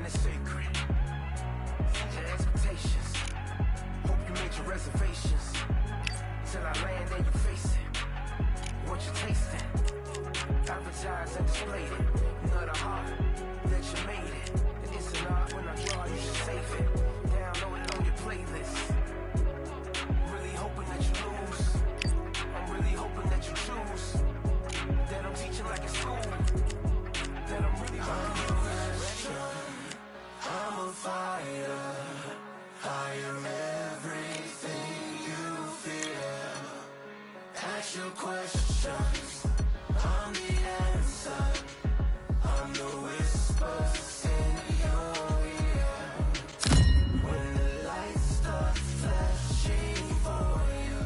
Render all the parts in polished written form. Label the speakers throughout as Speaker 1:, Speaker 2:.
Speaker 1: is sacred. Your expectations. Hope you made your reservations. Till I land and you face it. What you tasting? Advertise and displayed it. You know the heart that you made it. And it's an art when I draw, you should save it. Download it on your playlist. Really hoping that you lose. I'm really hoping that you choose. That I'm teaching like in school. That I'm really trying to use. I'm a fighter. I am everything you feel. Ask your questions. I'm the answer. I'm the whispers in your ear. When the lights start flashing for you.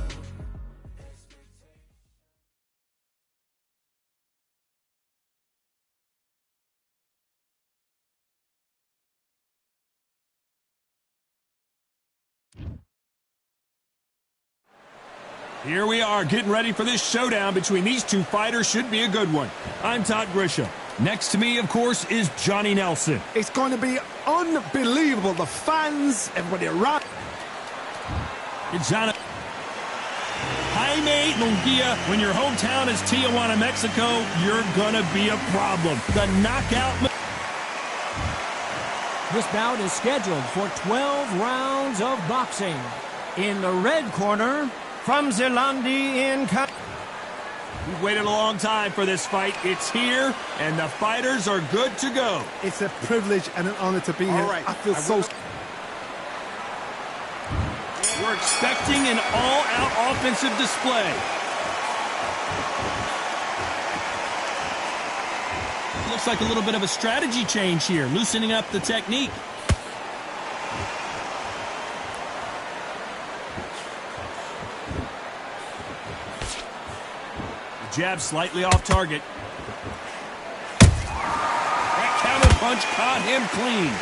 Speaker 2: Here we are, getting ready for this showdown between these two fighters. Should be a good one. I'm Todd Grisham. Next to me, of course, is Johnny Nelson.
Speaker 3: It's going to be unbelievable. The fans, everybody around.
Speaker 2: It's Jaime Munguia. When your hometown is Tijuana, Mexico, you're going to be a problem. The knockout.
Speaker 4: This bout is scheduled for 12 rounds of boxing. In the red corner, from Zilandi in...
Speaker 2: We've waited a long time for this fight. It's here, and the fighters are good to go.
Speaker 3: It's a privilege and an honor to be here.
Speaker 2: Right.
Speaker 3: I feel so...
Speaker 2: We're expecting an all-out offensive display. Looks like a little bit of a strategy change here, loosening up the technique. Jab slightly off target. That counter punch caught him clean.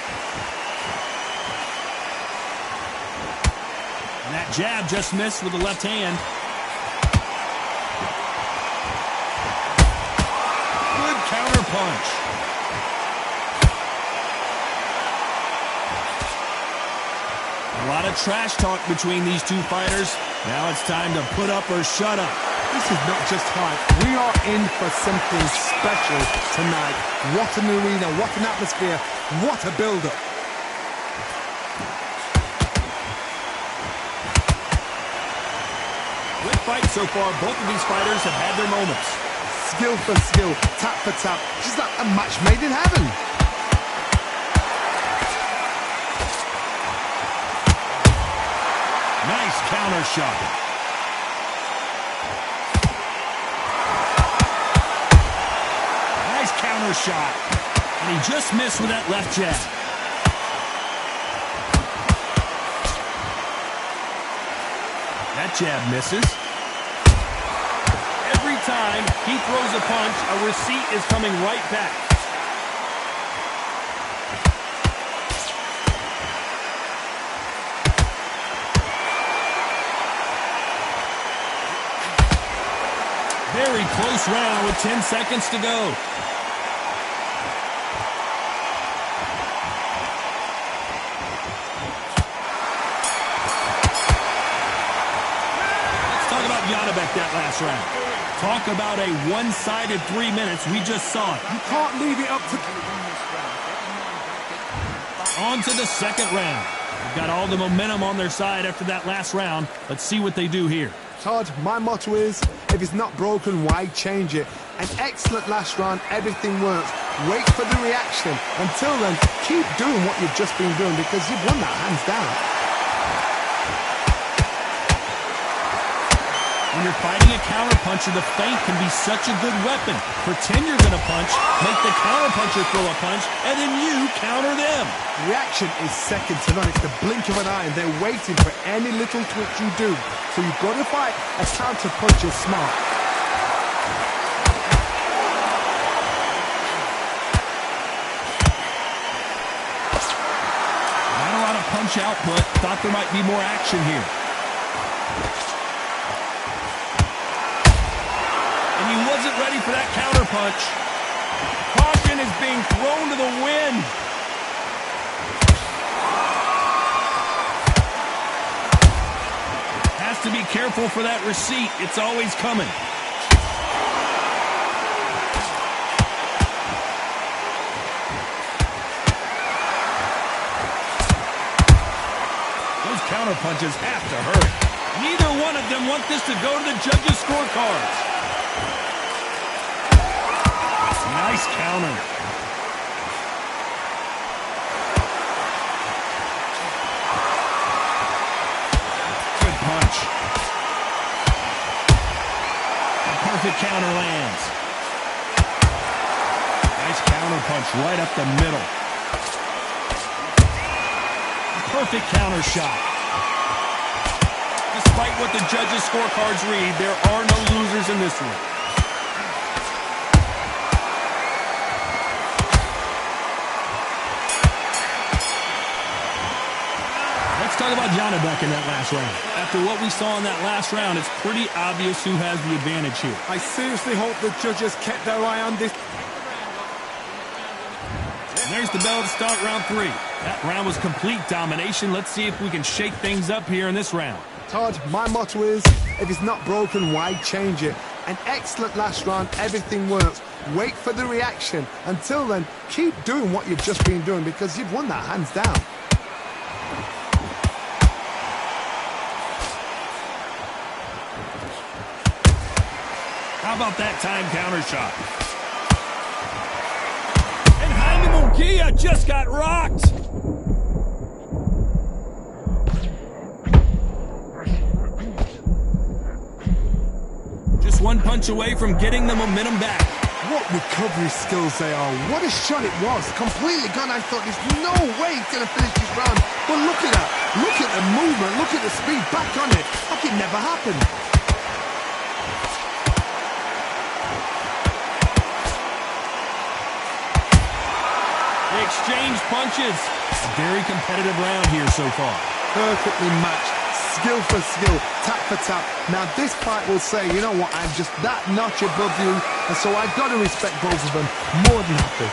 Speaker 2: And that jab just missed with the left hand. Good counter punch. A lot of trash talk between these two fighters. Now it's time to put up or shut up.
Speaker 3: This is not just hype. We are in for something special tonight. What an arena, what an atmosphere, what a build-up.
Speaker 2: Good fight so far. Both of these fighters have had their moments.
Speaker 3: Skill for skill, tap for tap. Just like a match made in heaven.
Speaker 2: Nice counter shot. Counter shot. And he just missed with that left jab. That jab misses. Every time he throws a punch, a receipt is coming right back. Very close round with 10 seconds to go. That last round. Talk about a one-sided 3 minutes. We just saw it.
Speaker 3: You can't leave it up to...
Speaker 2: On to the second round. They've got all the momentum on their side after that last round. Let's see what they do here.
Speaker 3: Todd, my motto is, if it's not broken, why change it? An excellent last round, everything works. Wait for the reaction. Until then, keep doing what you've just been doing because you've won that hands down.
Speaker 2: When you're fighting a counterpuncher, the feint can be such a good weapon. Pretend you're going to punch, make the counterpuncher throw a punch, and then you counter them.
Speaker 3: Reaction is second to none. It's the blink of an eye, and they're waiting for any little twitch you do. So you've got to fight a counterpuncher smart.
Speaker 2: Not a lot of punch output. Thought there might be more action here. He wasn't ready for that counter punch. Caution is being thrown to the wind. careful for that receipt. It's always coming. Those counter punches have to hurt. Neither one of them want this to go to the judges' scorecards. Nice counter. Good punch. A perfect counter lands. Nice counter punch right up the middle. Perfect counter shot. Despite what the judges' scorecards read, there are no losers in this one. Let's talk about Janibek in that last round. After what we saw in that last round, it's pretty obvious who has the advantage here.
Speaker 3: I seriously hope the judges kept their eye on this.
Speaker 2: There's the bell to start round 3. That round was complete domination. Let's see if we can shake things up here in this round.
Speaker 3: Todd, my motto is, if it's not broken, why change it? An excellent last round, everything works. Wait for the reaction. Until then, keep doing what you've just been doing because you've won that hands down.
Speaker 2: How about that time counter shot? And Jaime Munguia just got rocked. Just one punch away from getting the momentum back.
Speaker 3: What recovery skills they are. What a shot it was. Completely gone. I thought there's no way he's going to finish this round. But look at that. Look at the movement. Look at the speed. Back on it. Like it never happened.
Speaker 2: They exchanged punches. A very competitive round here so far.
Speaker 3: Perfectly matched. Skill for skill, tap for tap. Now this fight will say, you know what, I'm just that notch above you, and so I've got to respect both of them more than happy.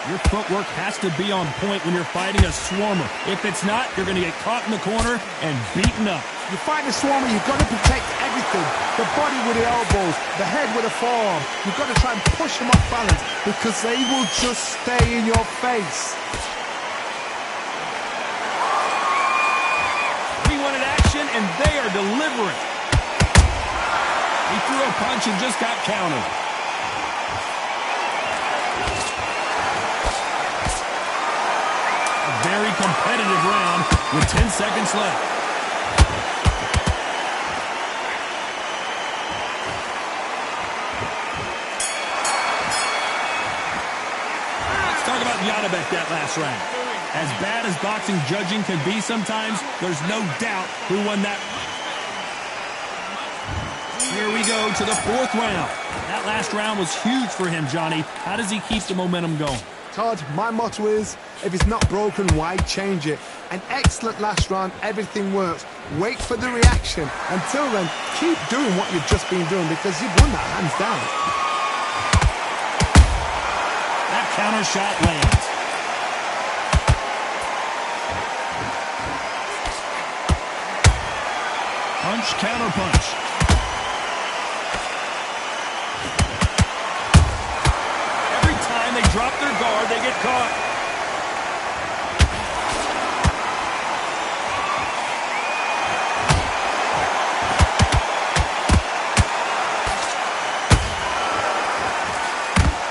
Speaker 2: Your footwork has to be on point when you're fighting a swarmer. If it's not, you're going to get caught in the corner and beaten up.
Speaker 3: You fight a swarmer, you've got to protect everything. The body with the elbows, the head with the forearm. You've got to try and push them off balance because they will just stay in your face.
Speaker 2: And they are delivering. He threw a punch and just got countered. A very competitive round with 10 seconds left. Let's talk about Janibek that last round. As bad as boxing judging can be sometimes, there's no doubt who won that. Here we go to the 4th round. That last round was huge for him, Johnny. How does he keep the momentum going?
Speaker 3: Todd, my motto is, if it's not broken, why change it? An excellent last round, everything works. Wait for the reaction. Until then, keep doing what you've just been doing because you've won that hands down.
Speaker 2: That counter shot lands. Punch, counter punch. Every time they drop their guard, they get caught.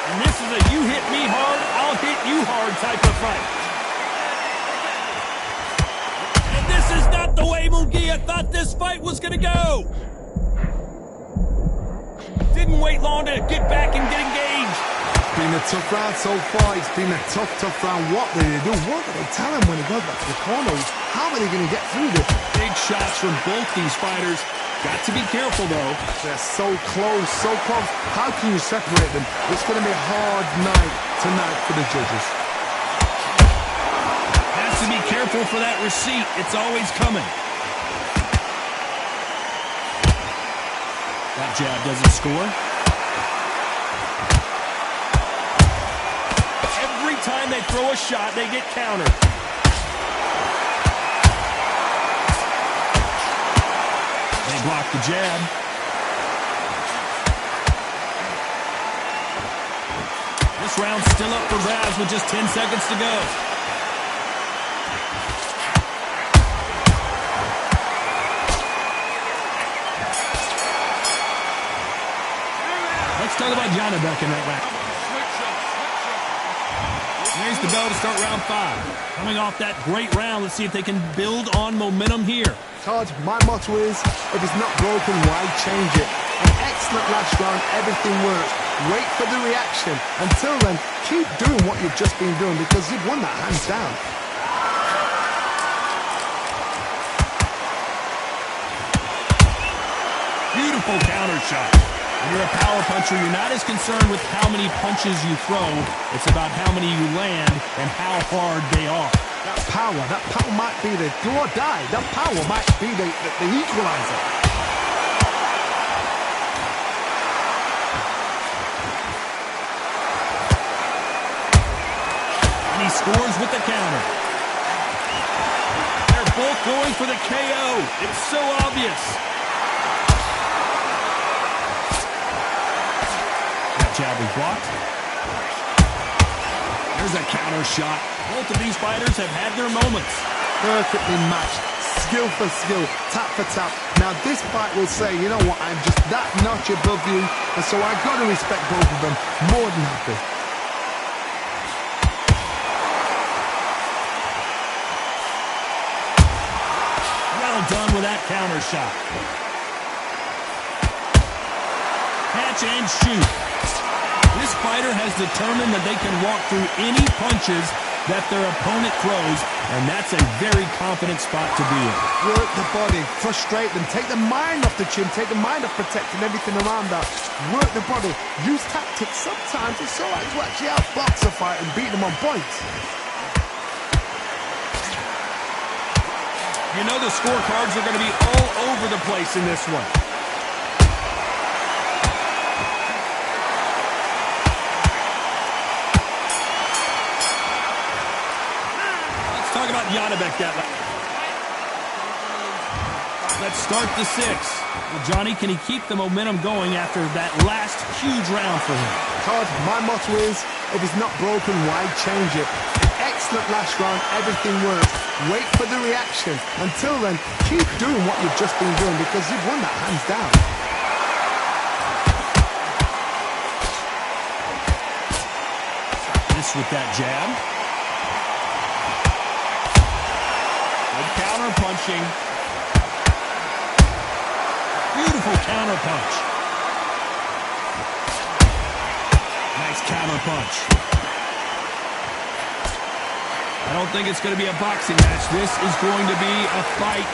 Speaker 2: And this is a you hit me hard, I'll hit you hard type of fight. This is not the way Munguia thought this fight was going to go. Didn't wait long to get back and get engaged.
Speaker 3: It's been a tough round so far. It's been a tough round. What do they do? What do they tell him when he goes back to the corner? How are they going to get through this?
Speaker 2: Big shots from both these fighters. Got to be careful, though.
Speaker 3: They're so close, so close. How can you separate them? It's going to be a hard night tonight for the judges.
Speaker 2: To be careful for that receipt. It's always coming. That jab doesn't score. Every time they throw a shot, they get countered. block the jab. This round's still up for grabs with just 10 seconds to go. Let's talk about Janibek in that round. There's the bell to start round 5. Coming off that great round, let's see if they can build on momentum here.
Speaker 3: Todd, my motto is, if it's not broken, why change it? An excellent last round, everything works. Wait for the reaction. Until then, keep doing what you've just been doing because you've won that hands down.
Speaker 2: Beautiful counter shot. When you're a power puncher, you're not as concerned with how many punches you throw. It's about how many you land and how hard they are.
Speaker 3: That power might be the do or die. That power might be the equalizer.
Speaker 2: And he scores with the counter. They're both going for the KO. It's so obvious. Jab is blocked. There's a counter shot. Both of these fighters have had their moments.
Speaker 3: Perfectly matched. Skill for skill. Tap for tap. Now this fight will say, you know what, I'm just that notch above you. And so I've got to respect both of them. More than happy.
Speaker 2: Well done with that counter shot. Catch and shoot. This fighter has determined that they can walk through any punches that their opponent throws, and that's a very confident spot to be in.
Speaker 3: Work the body, frustrate them, take the mind off the chin, take the mind off protecting everything around that. Work the body, use tactics. Sometimes it's all right to actually outbox a fight and beat them on points.
Speaker 2: You know the scorecards are going to be all over the place in this one. Talk about Janibek that way. Let's start the 6. Well, Johnny, can he keep the momentum going after that last huge round for him?
Speaker 3: Todd, my motto is, if it's not broken, why change it? An excellent last round, everything works. Wait for the reaction. Until then, keep doing what you've just been doing because you've won that hands down.
Speaker 2: This with that jab. Counter punching. Beautiful counter punch. Nice counter punch. I don't think it's going to be a boxing match. This is going to be a fight.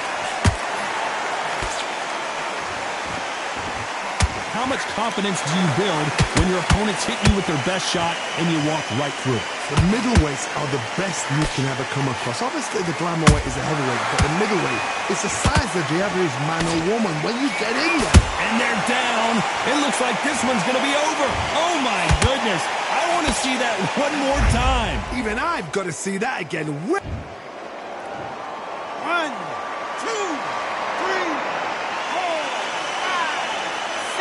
Speaker 2: How much confidence do you build when your opponents hit you with their best shot and you walk right through it?
Speaker 3: The middleweights are the best you can ever come across. Obviously, the glamour weight is a heavyweight, but the middleweight is the size of the average man or woman when you get in there.
Speaker 2: And they're down. It looks like this one's going to be over. Oh, my goodness. I want to see that one more time.
Speaker 3: Even I've got to see that again. 1, 2, 3, 4,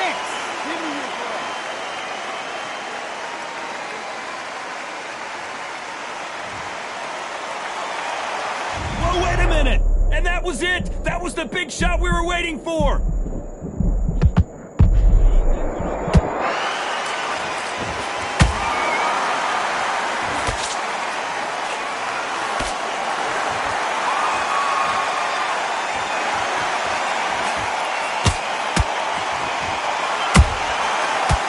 Speaker 3: 5, 6.
Speaker 2: Wait a minute! And that was it! That was the big shot we were waiting for!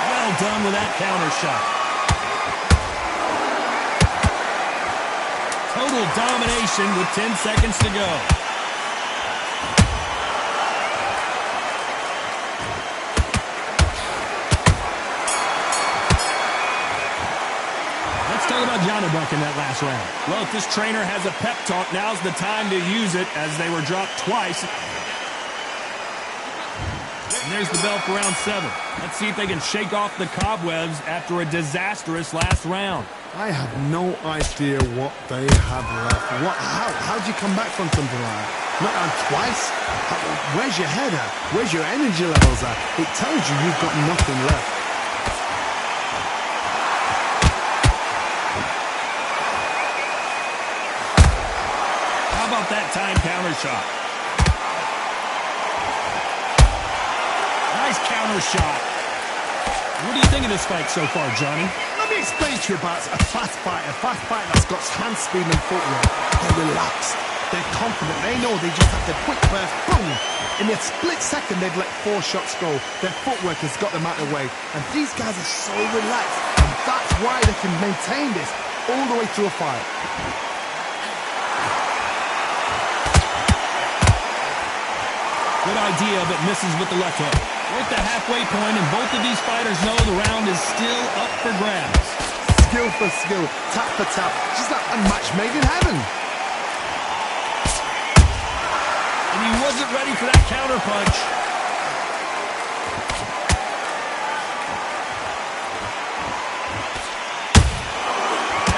Speaker 2: Well done with that counter shot. Total domination with 10 seconds to go. Let's talk about Janibek in that last round. Well, if this trainer has a pep talk, now's the time to use it as they were dropped twice. And there's the bell for round 7. Let's see if they can shake off the cobwebs after a disastrous last round.
Speaker 3: I have no idea what they have left. How do you come back from something like that? Not down twice. Where's your head at? Where's your energy levels at? It tells you you've got nothing left.
Speaker 2: How about that time counter shot? Nice counter shot. What do you think of this fight so far, Johnny?
Speaker 3: Let me explain to you about a fast fighter that's got hand speed and footwork. They're relaxed. They're confident. They know they just have to quick burst, boom. In a split second, they've let 4 shots go. Their footwork has got them out of the way. And these guys are so relaxed. And that's why they can maintain this all the way through a fight.
Speaker 2: Good idea, but misses with the left hook. We're at the halfway point, and both of these fighters know the round is still up for grabs.
Speaker 3: Skill for skill, tap for tap. Just like a match made in heaven.
Speaker 2: And he wasn't ready for that counter punch.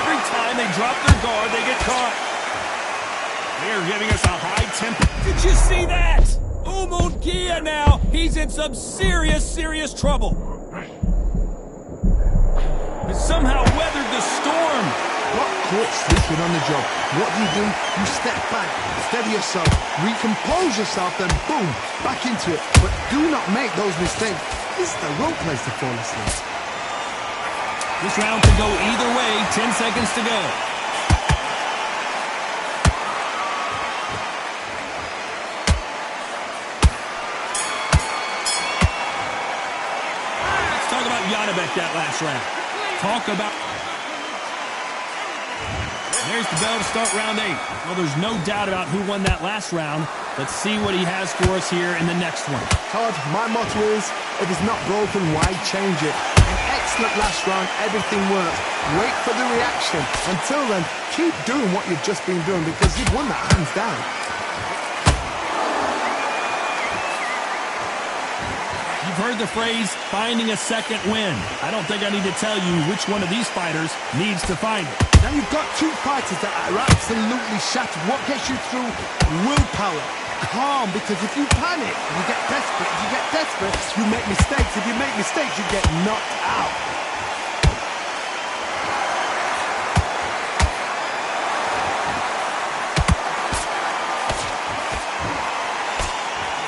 Speaker 2: Every time they drop their guard, they get caught. They're giving us a high tempo. Did you see that? Munguia now. He's in some serious trouble. He somehow weathered the storm.
Speaker 3: Got caught sleeping on the job. What do? You step back, steady yourself, recompose yourself, then boom, back into it. But do not make those mistakes. This is the wrong place to fall asleep.
Speaker 2: This round could go either way. 10 seconds to go. That last round. Talk about... There's the bell to start round 8. Well, there's no doubt about who won that last round. Let's see what he has for us here in the next one.
Speaker 3: Todd, my motto is, if it's not broken, why change it? An excellent last round, everything works. Wait for the reaction. Until then, keep doing what you've just been doing because you've won that hands down.
Speaker 2: You've heard the phrase, finding a second win. I don't think I need to tell you which one of these fighters needs to find it.
Speaker 3: Now you've got 2 fighters that are absolutely shattered. What gets you through? Willpower. Calm, because if you panic, you get desperate. If you get desperate, you make mistakes. If you make mistakes, you get knocked out.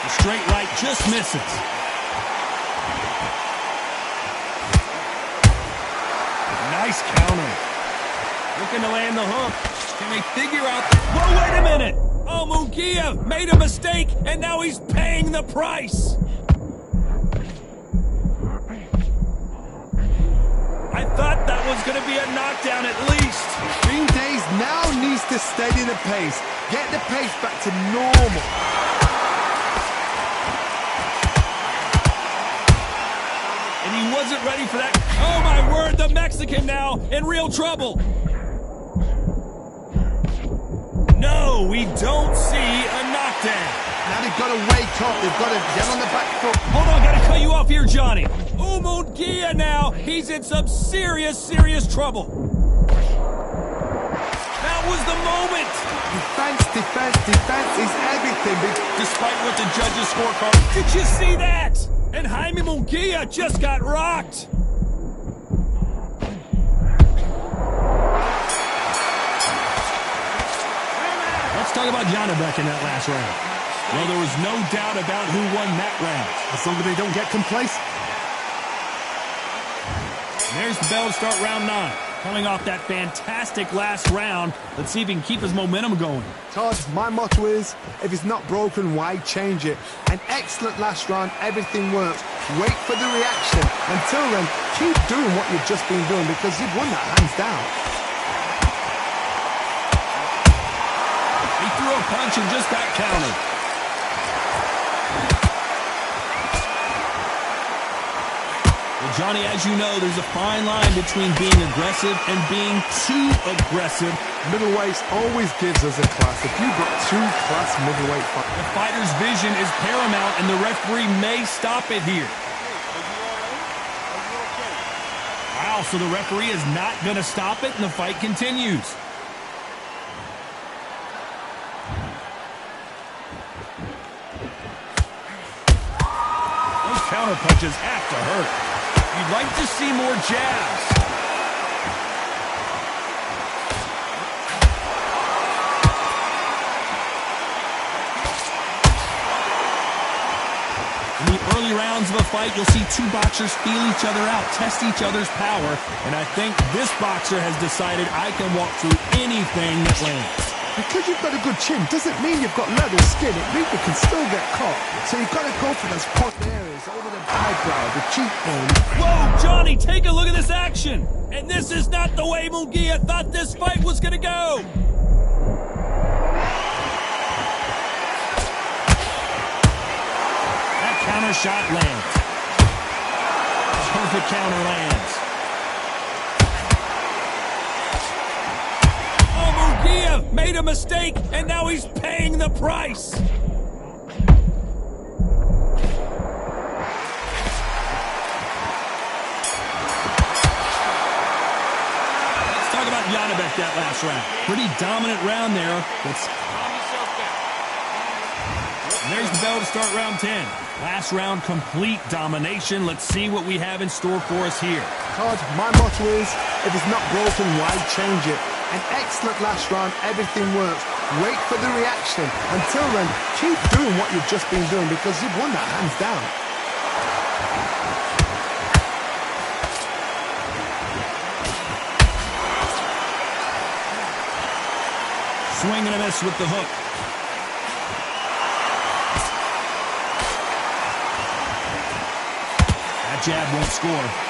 Speaker 2: The straight right just misses. Nice counter. Looking to land the hook. Can they figure out the... Whoa, wait a minute! Oh, Munguia made a mistake, and now he's paying the price! I thought that was going to be a knockdown at least.
Speaker 3: Green Days now needs to steady the pace. Get the pace back to normal.
Speaker 2: And he wasn't ready for that. Oh, my word, the Mexican now in real trouble. No, we don't see a knockdown.
Speaker 3: Now they've got to wake up. They've got to get on the back foot.
Speaker 2: Hold on, got to cut you off here, Johnny. Munguia now. He's in some serious trouble. That was the moment.
Speaker 3: Defense is everything.
Speaker 2: Despite what the judges' scorecard. Did you see that? And Jaime Munguia just got rocked. Let's talk about Janibek in that last round. Well, there was no doubt about who won that round.
Speaker 3: As long as they don't get complacent.
Speaker 2: There's the bell to start round 9. Coming off that fantastic last round, let's see if he can keep his momentum going.
Speaker 3: Todd, my motto is, if it's not broken, why change it? An excellent last round, everything works. Wait for the reaction. Until then, keep doing what you've just been doing because you've won that hands down.
Speaker 2: He threw a punch and just got countered. Well, Johnny, as you know, there's a fine line between being aggressive and being too aggressive.
Speaker 3: Middleweights always gives us a class. If you've got 2 class middleweight fighters.
Speaker 2: The fighter's vision is paramount, and the referee may stop it here. Wow, so the referee is not going to stop it, and the fight continues. counter punches have to hurt. You'd like to see more jabs. In the early rounds of a fight, you'll see two boxers feel each other out, test each other's power, and I think this boxer has decided I can walk through anything that lands.
Speaker 3: Because you've got a good chin doesn't mean you've got leather skin. It means you can still get caught. So you've got to go for those point areas over the eyebrow, the cheekbone.
Speaker 2: Whoa, Johnny, take a look at this action. And this is not the way Munguia thought this fight was going to go. That counter shot lands. Perfect counter lands. Munguia made a mistake, and now he's paying the price. Let's talk about Janibek that last round. Pretty dominant round there. And there's the bell to start round 10. Last round, complete domination. Let's see what we have in store for us here.
Speaker 3: Todd, my motto is, if it's not broken, why change it? An excellent last round, everything works. Wait for the reaction. Until then, keep doing what you've just been doing because you've won that hands down.
Speaker 2: Swing and a miss with the hook. That jab won't score.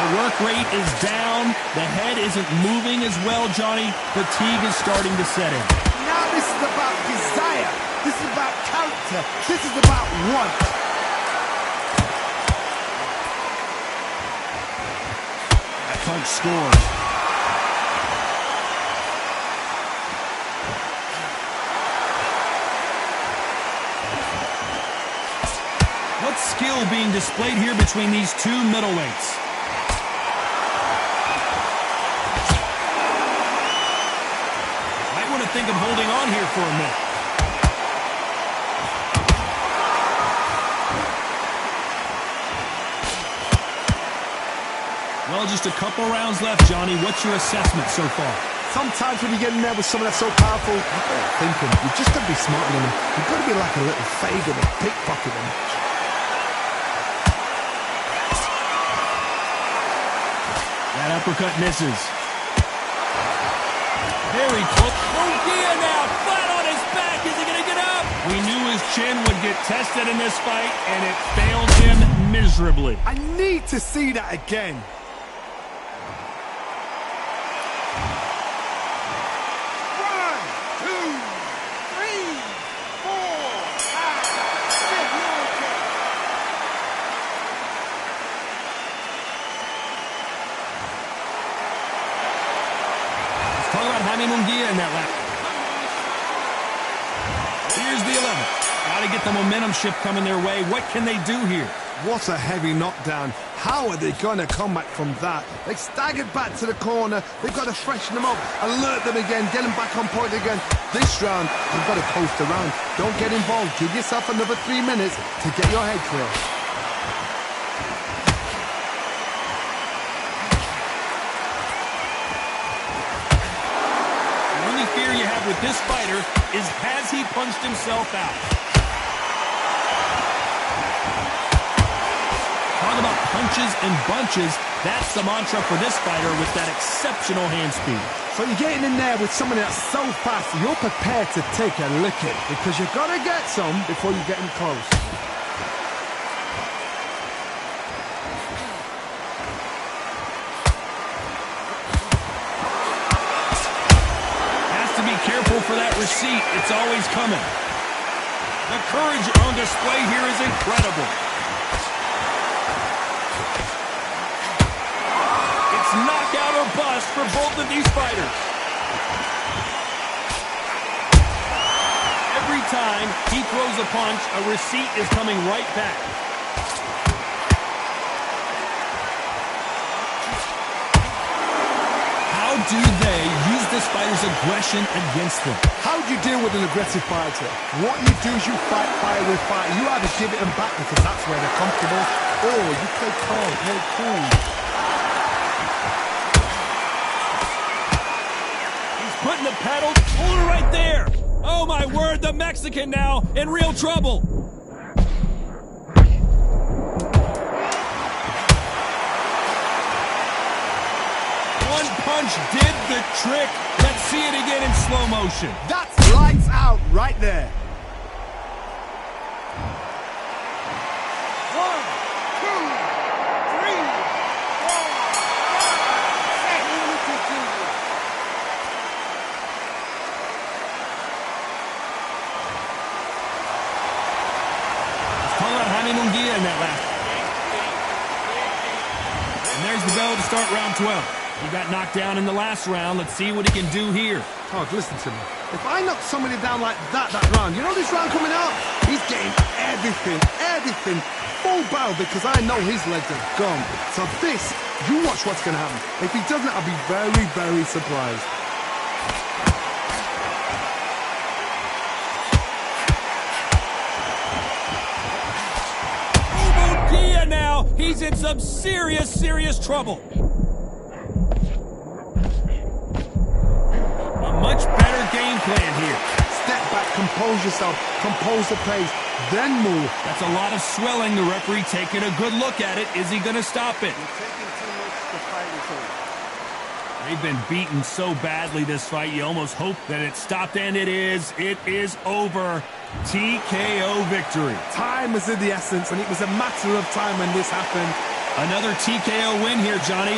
Speaker 2: Work rate is down. The head isn't moving as well, Johnny. Fatigue is starting to set in.
Speaker 3: Now this is about desire. This is about character. This is about want.
Speaker 2: That punch scores. What skill being displayed here between these two middleweights? Think of holding on here for a minute. Well, just a couple rounds left, Johnny. What's your assessment so far?
Speaker 3: Sometimes when you get in there with someone that's so powerful, you've got to think him. You've just got to be smarter than him. You've got to be like a little favour to pickpocket him.
Speaker 2: That uppercut misses. Very close. Munguia now, flat on his back. Is he going to get up? We knew his chin would get tested in this fight, and it failed him miserably.
Speaker 3: I need to see that again.
Speaker 2: Talk about Jaime Munguia in that lap. Here's the 11th. Got to get the momentum shift coming their way. What can they do here?
Speaker 3: What a heavy knockdown. How are they going to come back from that? They staggered back to the corner. They've got to freshen them up, alert them again, get them back on point again. This round, you've got to coast around. Don't get involved. Give yourself another 3 minutes to get your head clear.
Speaker 2: Fear you have with this fighter is, has he punched himself out? Talk about punches and bunches. That's the mantra for this fighter with that exceptional hand speed.
Speaker 3: So you're getting in there with someone that's so fast, you're prepared to take a licking because you've got to get some before you get him close.
Speaker 2: Careful for that receipt. It's always coming. The courage on display here is incredible. It's knockout or bust for both of these fighters. Every time he throws a punch, a receipt is coming right back. How do they use this fighter's aggression against them?
Speaker 3: How do you deal with an aggressive fighter? What you do is you fight fire with fire. You either give it them back because that's where they're comfortable, or you play calm, play cool.
Speaker 2: He's putting the pedal right there. Oh my word, the Mexican now in real trouble. One punch did the trick. Let's see it again in slow motion.
Speaker 3: That's lights out right there.
Speaker 4: 1, 2, 3, 4,
Speaker 2: Call out Jaime Munguia in that last. And there's the bell to start round 12. He got knocked down in the last round. Let's see what he can do here.
Speaker 3: Oh, listen to me. If I knock somebody down like that round, you know this round coming out? He's getting everything, full barrel because I know his legs are gone. So this, you watch what's going to happen. If he doesn't, I'll be very, very surprised.
Speaker 2: Munguia now, he's in some serious trouble. Much better game plan here.
Speaker 3: Step back, compose yourself, compose the pace, then move.
Speaker 2: That's a lot of swelling. The referee taking a good look at it. Is he going to stop it?
Speaker 3: You're taking too much to fight this over.
Speaker 2: They've been beaten so badly this fight, you almost hope that it stopped, and it is. It is over. TKO victory.
Speaker 3: Time is of the essence, and it was a matter of time when this happened.
Speaker 2: Another TKO win here, Johnny.